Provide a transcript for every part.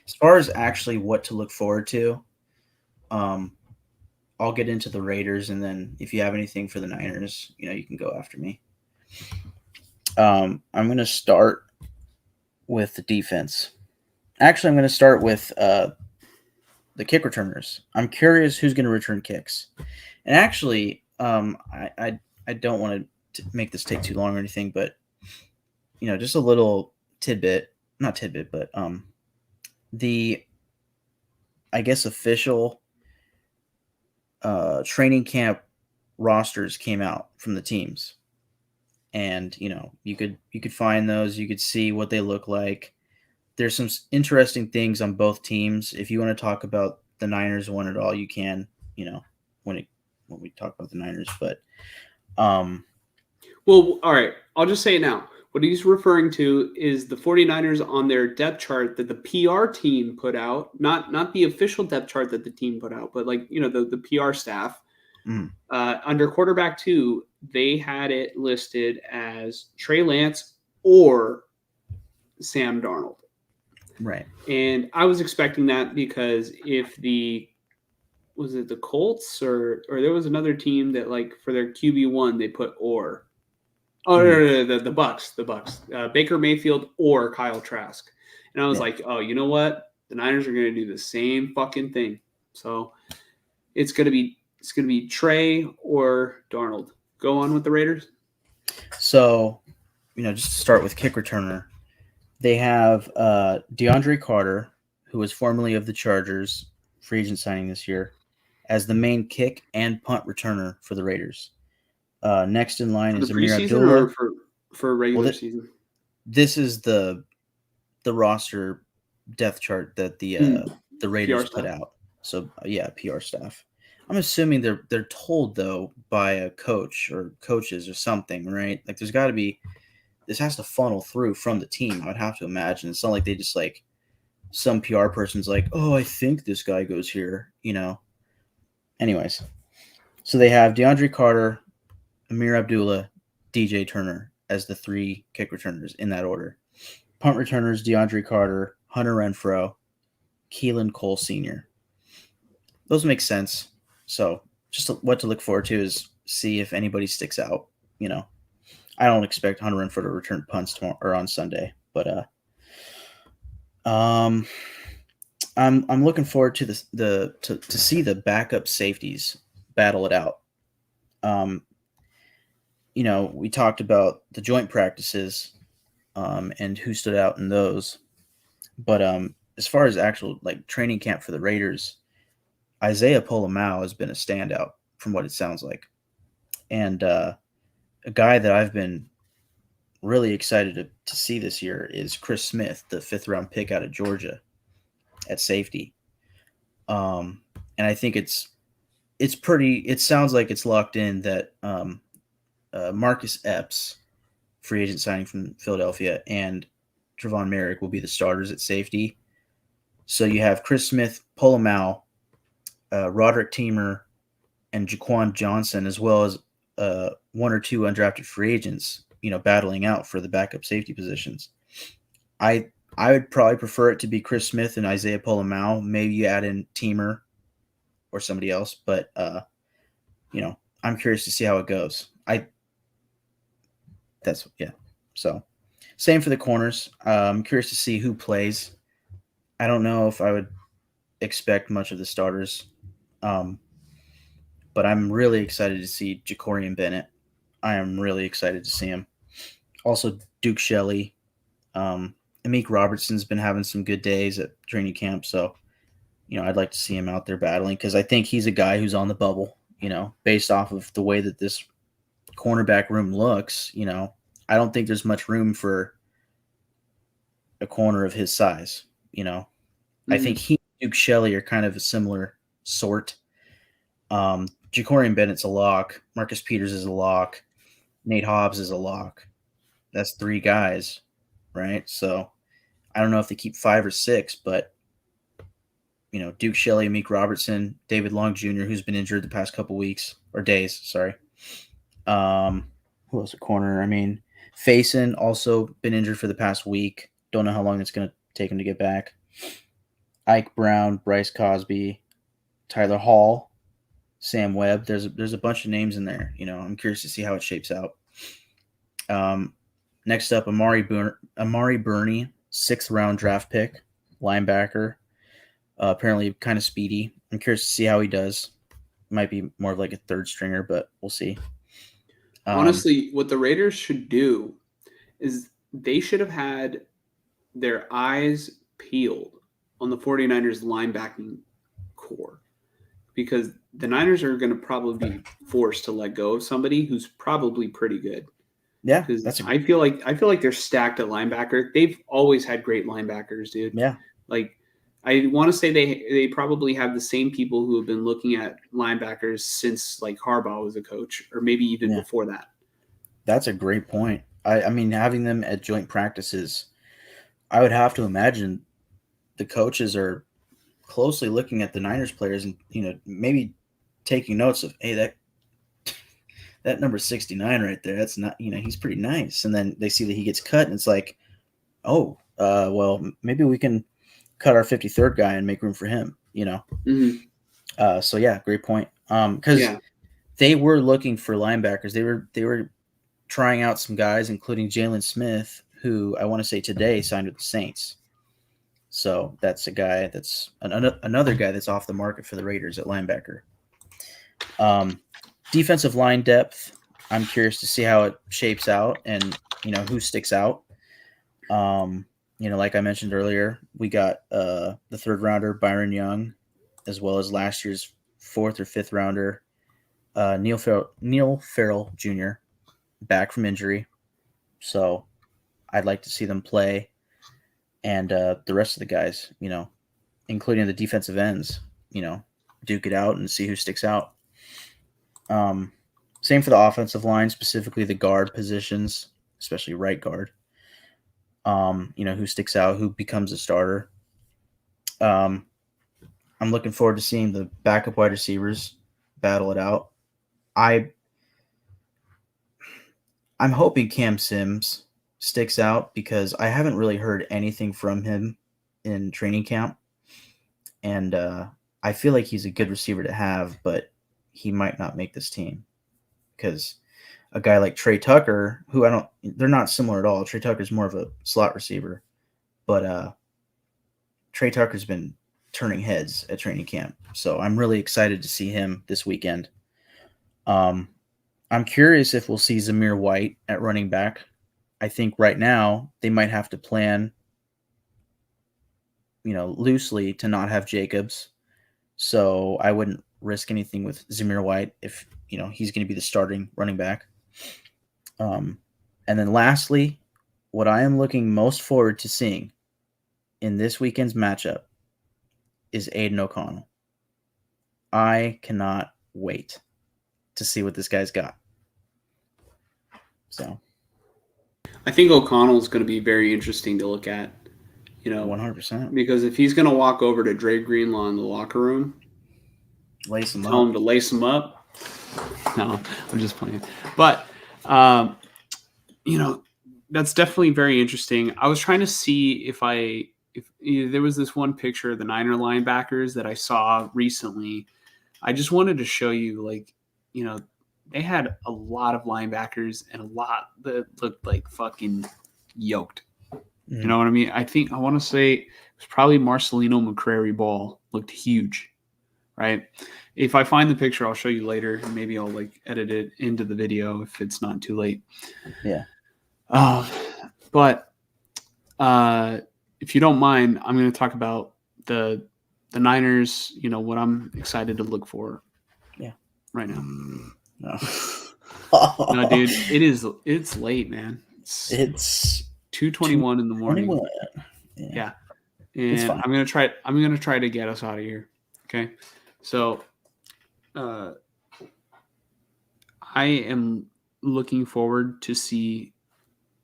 as far as actually what to look forward to, um, I'll get into the Raiders, and then if you have anything for the Niners, you can go after me. I'm going to start with the defense. Actually, I'm going to start with the kick returners. I'm curious who's going to return kicks. And actually, I don't want to make this take too long or anything, but just a little tidbit, not tidbit, but the I guess official training camp rosters came out from the teams, and you could find those, you could see what they look like. There's some interesting things on both teams. If you want to talk about the Niners one at all, you can, when it when we talk about the Niners. But um, Well, all right. I'll just say it now. What he's referring to is the 49ers on their depth chart that the PR team put out, not the official depth chart that the team put out, but like, the PR staff. mm, Under quarterback 2, they had it listed as Trey Lance or Sam Darnold. right. And I was expecting that because if was it the Colts or there was another team that, like, for their QB1 they put or. Oh, Mm, no, the Bucks, Baker Mayfield or Kyle Trask. And I was yeah. like, oh, you know what? The Niners are going to do the same fucking thing. So it's going to be Trey or Darnold. Go on with the Raiders. So just to start with kick returner, they have DeAndre Carter, who was formerly of the Chargers, free agent signing this year, as the main kick and punt returner for the Raiders. Next in line For the is Amir preseason or Abdullah. for Well, regular season? this is the roster depth chart that the PR Raiders put stuff. out. So yeah, PR staff. I'm assuming they're told though by a coach or coaches or something, right? Like there's got to be, this has to funnel through from the team. I would have to imagine. It's not like they just like, some PR person's like, oh, I think this guy goes here. Anyways, so they have DeAndre Carter, Amir Abdullah, DJ Turner as the three kick returners in that order. Punt returners: DeAndre Carter, Hunter Renfro, Keelan Cole Sr. Those make sense. So just what to look forward to is see if anybody sticks out. You know, I don't expect Hunter Renfro to return punts tomorrow or on Sunday, but um, I'm looking forward to to see the backup safeties battle it out. Um, we talked about the joint practices, and who stood out in those. But as far as actual like training camp for the Raiders, Isaiah Polamau has been a standout from what it sounds like, and a guy that I've been really excited to see this year is Chris Smith, the fifth-round pick out of Georgia at safety. Um, and I think it's pretty. It sounds like it's locked in that Marcus Epps, free agent signing from Philadelphia, and Trevon Merrick will be the starters at safety. So you have Chris Smith, Polamau, Roderick Teamer, and Jaquan Johnson, as well as one or two undrafted free agents, battling out for the backup safety positions. I I would probably prefer it to be Chris Smith and Isaiah Polamau. Maybe you add in Teamer or somebody else, but I'm curious to see how it goes. That's yeah. So same for the corners. I'm curious to see who plays. I don't know if I would expect much of the starters, um, but I'm really excited to see Jacorian Bennett. I am really excited to see him. Also, Duke Shelley. Amik Robertson's been having some good days at training camp, so I'd like to see him out there battling because I think he's a guy who's on the bubble. Based off of the way that this cornerback room looks, I don't think there's much room for a corner of his size. I think Mm-hmm. he and Duke Shelley are kind of a similar sort. Jacorian Bennett's a lock. Marcus Peters is a lock. Nate Hobbs is a lock. That's three guys, right? So I don't know if they keep five or six, but Duke Shelley, Meek Robertson, David Long Jr., who's been injured the past couple weeks or days. Sorry. Um, who else at corner? I mean, Faison also been injured for the past week. Don't know how long it's going to take him to get back. Ike Brown, Bryce Cosby, Tyler Hall, Sam Webb. There's a bunch of names in there. I'm curious to see how it shapes out. Um, Next up, Amari Burney, 6th-round draft pick, linebacker. Apparently, kind of speedy. I'm curious to see how he does. Might be more of like a third stringer, but we'll see. Honestly, what the Raiders should do is they should have had their eyes peeled on the 49ers linebacking core, because the Niners are going to probably be forced to let go of somebody who's probably pretty good. Yeah, Because that's I feel like they're stacked at linebacker. They've always had great linebackers, dude. yeah. Like, I want to say they probably have the same people who have been looking at linebackers since like Harbaugh was a coach, or maybe even Yeah. before that. That's a great point. I mean, having them at joint practices, I would have to imagine the coaches are closely looking at the Niners players and maybe taking notes of, hey, that number 69 right there, that's not, he's pretty nice. And then they see that he gets cut, and it's like, oh, well, maybe we can cut our 53rd guy and make room for him. So yeah, great point. Because Yeah, they were looking for linebackers. They were trying out some guys, including Jalen Smith, who I want to say today signed with the Saints. So that's a guy that's another guy that's off the market for the Raiders at linebacker. Defensive line depth, I'm curious to see how it shapes out and who sticks out. Like I mentioned earlier, we got the 3rd-rounder Byron Young, as well as last year's 4th or 5th-rounder Neil Farrell Jr. back from injury. So I'd like to see them play, and the rest of the guys, including the defensive ends, duke it out and see who sticks out. Same for the offensive line, specifically the guard positions, especially right guard. Who sticks out, who becomes a starter. I'm looking forward to seeing the backup wide receivers battle it out. I'm hoping Cam Sims sticks out because I haven't really heard anything from him in training camp, and I feel like he's a good receiver to have, but he might not make this team because a guy like Trey Tucker, who they're not similar at all. Trey Tucker's more of a slot receiver, but Trey Tucker's been turning heads at training camp, so I'm really excited to see him this weekend. I'm curious if we'll see Zamir White at running back. I think right now they might have to plan, loosely to not have Jacobs. So I wouldn't risk anything with Zamir White if, he's going to be the starting running back. And then lastly, what I am looking most forward to seeing in this weekend's matchup is Aiden O'Connell. I cannot wait to see what this guy's got. So I think O'Connell is going to be very interesting to look at. 100%. Because if he's going to walk over to Dre Greenlaw in the locker room, Lace him tell up. him to lace him up. No, I'm just playing. But, that's definitely very interesting. I was trying to see if there was this one picture of the Niner linebackers that I saw recently. I just wanted to show you, they had a lot of linebackers and a lot that looked like fucking yoked. You know what I mean? I want to say it was probably Marcelino McCrary Ball. Looked huge, right? If I find the picture, I'll show you later. And maybe I'll edit it into the video if it's not too late. Yeah. But if you don't mind, I'm going to talk about the Niners. What I'm excited to look for. Yeah. Right now. No. No, dude, it's late, man. It's 2:21 in the morning. 21. Yeah. And I'm gonna try to get us out of here. Okay. So I am looking forward to see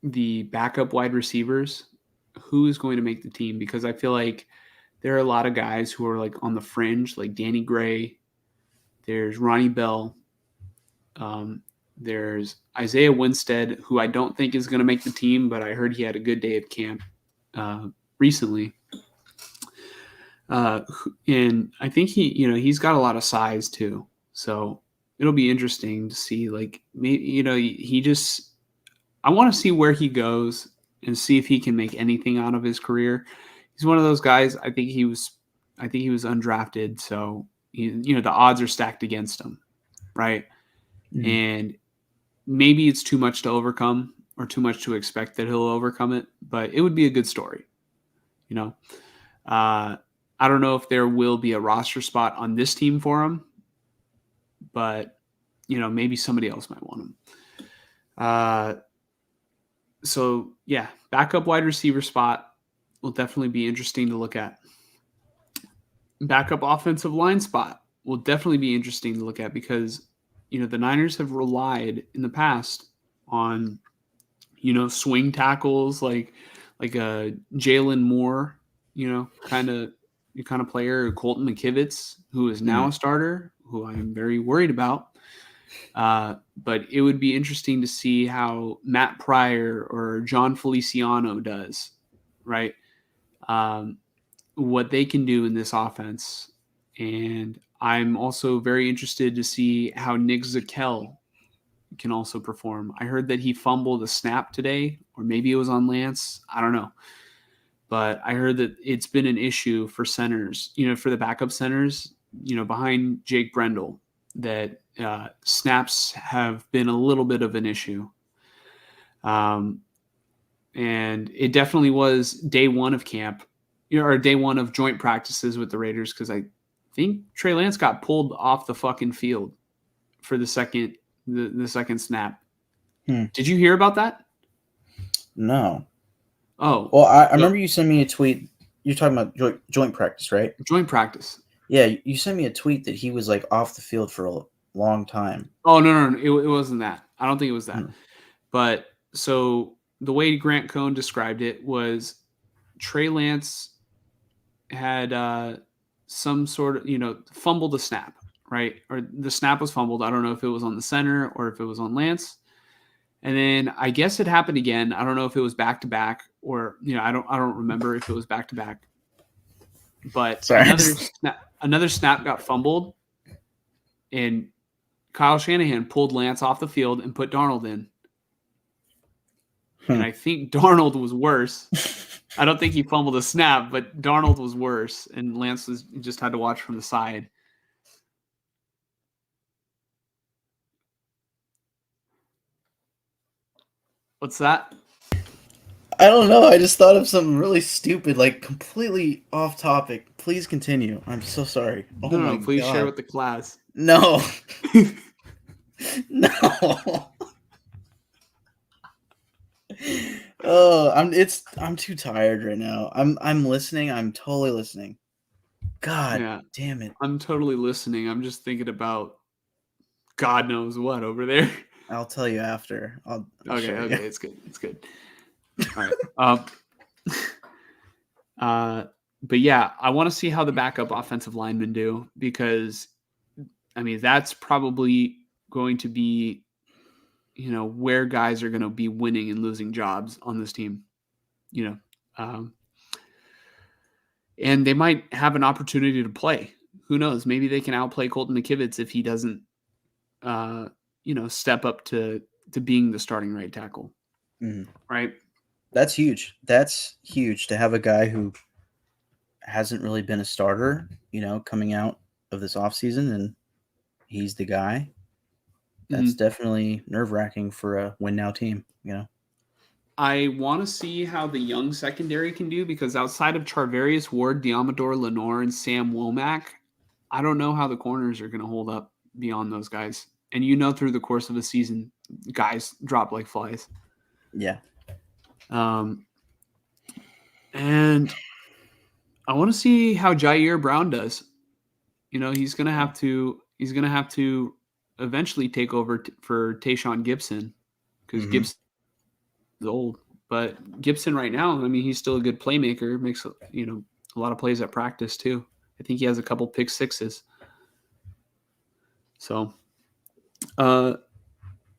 the backup wide receivers, who is going to make the team, because I feel like there are a lot of guys who are on the fringe, like Danny Gray. There's Ronnie Bell. There's Isaiah Winstead, who I don't think is going to make the team, but I heard he had a good day at camp recently. And I think he's got a lot of size too. So it'll be interesting to see, like, maybe, I want to see where he goes and see if he can make anything out of his career. He's one of those guys. I think he was undrafted. So, the odds are stacked against him. Right. Mm. And maybe it's too much to overcome or too much to expect that he'll overcome it, but it would be a good story. I don't know if there will be a roster spot on this team for him, but maybe somebody else might want him. So yeah, backup wide receiver spot will definitely be interesting to look at. Backup offensive line spot will definitely be interesting to look at because the Niners have relied in the past on swing tackles like a Jalen Moore, kind of player, Colton McKivitz, who is now a starter, who I'm very worried about. But it would be interesting to see how Matt Pryor or John Feliciano does, right? What they can do in this offense. And I'm also very interested to see how Nick Zakelj can also perform. I heard that he fumbled a snap today, or maybe it was on Lance. I don't know. But I heard that it's been an issue for centers, for the backup centers, behind Jake Brendel, that snaps have been a little bit of an issue. And it definitely was day one of camp, or day one of joint practices with the Raiders, because I think Trey Lance got pulled off the fucking field for the second snap. Did you hear about that? No. Oh. Well, I remember you sent me a tweet. You're talking about joint practice, right? Joint practice. Yeah, you sent me a tweet that he was like off the field for a long time. Oh, no. It wasn't that. I don't think it was that. But so the way Grant Cohn described it was Trey Lance had some sort of, fumbled a snap, right? Or the snap was fumbled. I don't know if it was on the center or if it was on Lance. And then I guess it happened again. I don't know if it was back to back or, I don't remember if it was back to back. But another snap got fumbled, and Kyle Shanahan pulled Lance off the field and put Darnold in. And I think Darnold was worse. I don't think he fumbled a snap, but Darnold was worse, and Lance just had to watch from the side. What's that? I don't know. I just thought of something really stupid, like completely off topic. Please continue. I'm so sorry. No, please share with the class. No. No. Oh, I'm too tired right now. I'm listening. I'm totally listening. God damn it. I'm totally listening. I'm just thinking about God knows what over there. I'll tell you after. Okay, it's good. All right. But yeah, I want to see how the backup offensive linemen do, because that's probably going to be where guys are going to be winning and losing jobs on this team, and they might have an opportunity to play. Who knows? Maybe they can outplay Colton McKivitz if he doesn't, step up to being the starting right tackle. Right. That's huge. That's huge to have a guy who hasn't really been a starter, coming out of this offseason, and he's the guy. That's definitely nerve-wracking for a win-now team, I want to see how the young secondary can do, because outside of Charvarius Ward, Diamador Lenore, and Sam Womack, I don't know how the corners are going to hold up beyond those guys. And through the course of a season, guys drop like flies. Yeah. And I want to see how Jair Brown does. He's going to have to eventually take over for Tayshaun Gibson, because Gibson is old. But Gibson right now, he's still a good playmaker. Makes a lot of plays at practice too. I think he has a couple pick sixes. So, and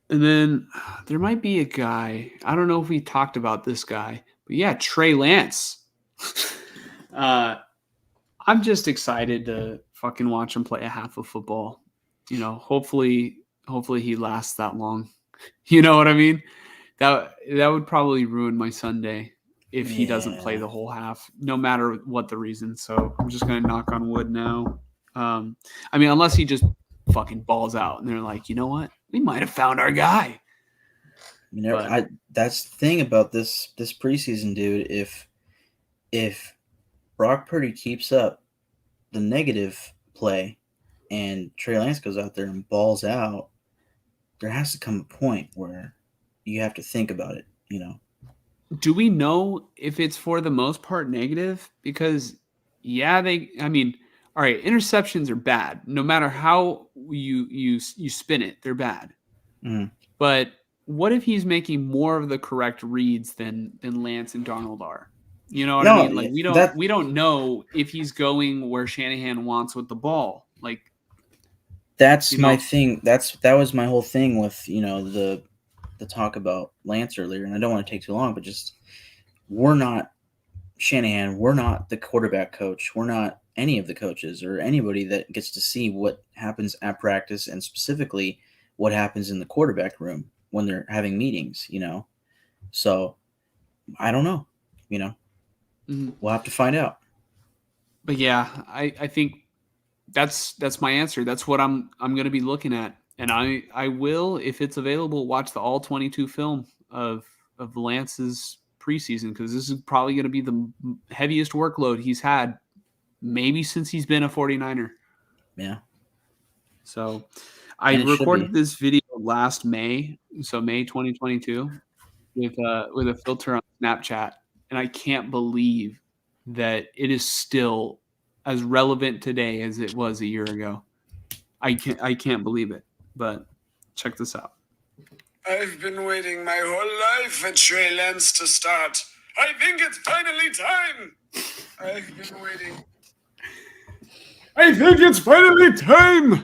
then there might be a guy. I don't know if we talked about this guy, but yeah, Trey Lance. I I'm just excited to fucking watch him play a half of football. Hopefully he lasts that long. You know what I mean? That would probably ruin my Sunday if he doesn't play Yeah. the whole half, no matter what the reason. So I'm just gonna knock on wood now. Unless he just fucking balls out and they're like, you know what? We might have found our guy. But That's the thing about this preseason, dude. If Brock Purdy keeps up the negative play and Trey Lance goes out there and balls out, there has to come a point where you have to think about it, do we know if it's for the most part negative? Because all right, interceptions are bad. No matter how you spin it, they're bad. Mm. But what if he's making more of the correct reads than Lance and Darnold are? You know what I mean? Like we don't know if he's going where Shanahan wants with the ball. Like that's my thing. That was my whole thing with the talk about Lance earlier, and I don't want to take too long, but just we're not Shanahan. We're not the quarterback coach. We're not any of the coaches or anybody that gets to see what happens at practice and specifically what happens in the quarterback room when they're having meetings, So I don't know, Mm-hmm. We'll have to find out. But yeah, I think that's my answer. That's what I'm going to be looking at, and I will, if it's available, watch the all 22 film of Lance's preseason, because this is probably going to be the heaviest workload he's had maybe since he's been a 49er. Yeah. So I recorded this video last May, so May 2022, with a filter on Snapchat, and I can't believe that it is still as relevant today as it was a year ago. I can't believe it. But check this out. I've been waiting my whole life for Trey Lance to start. I think it's finally time. I've been waiting. I think it's finally time.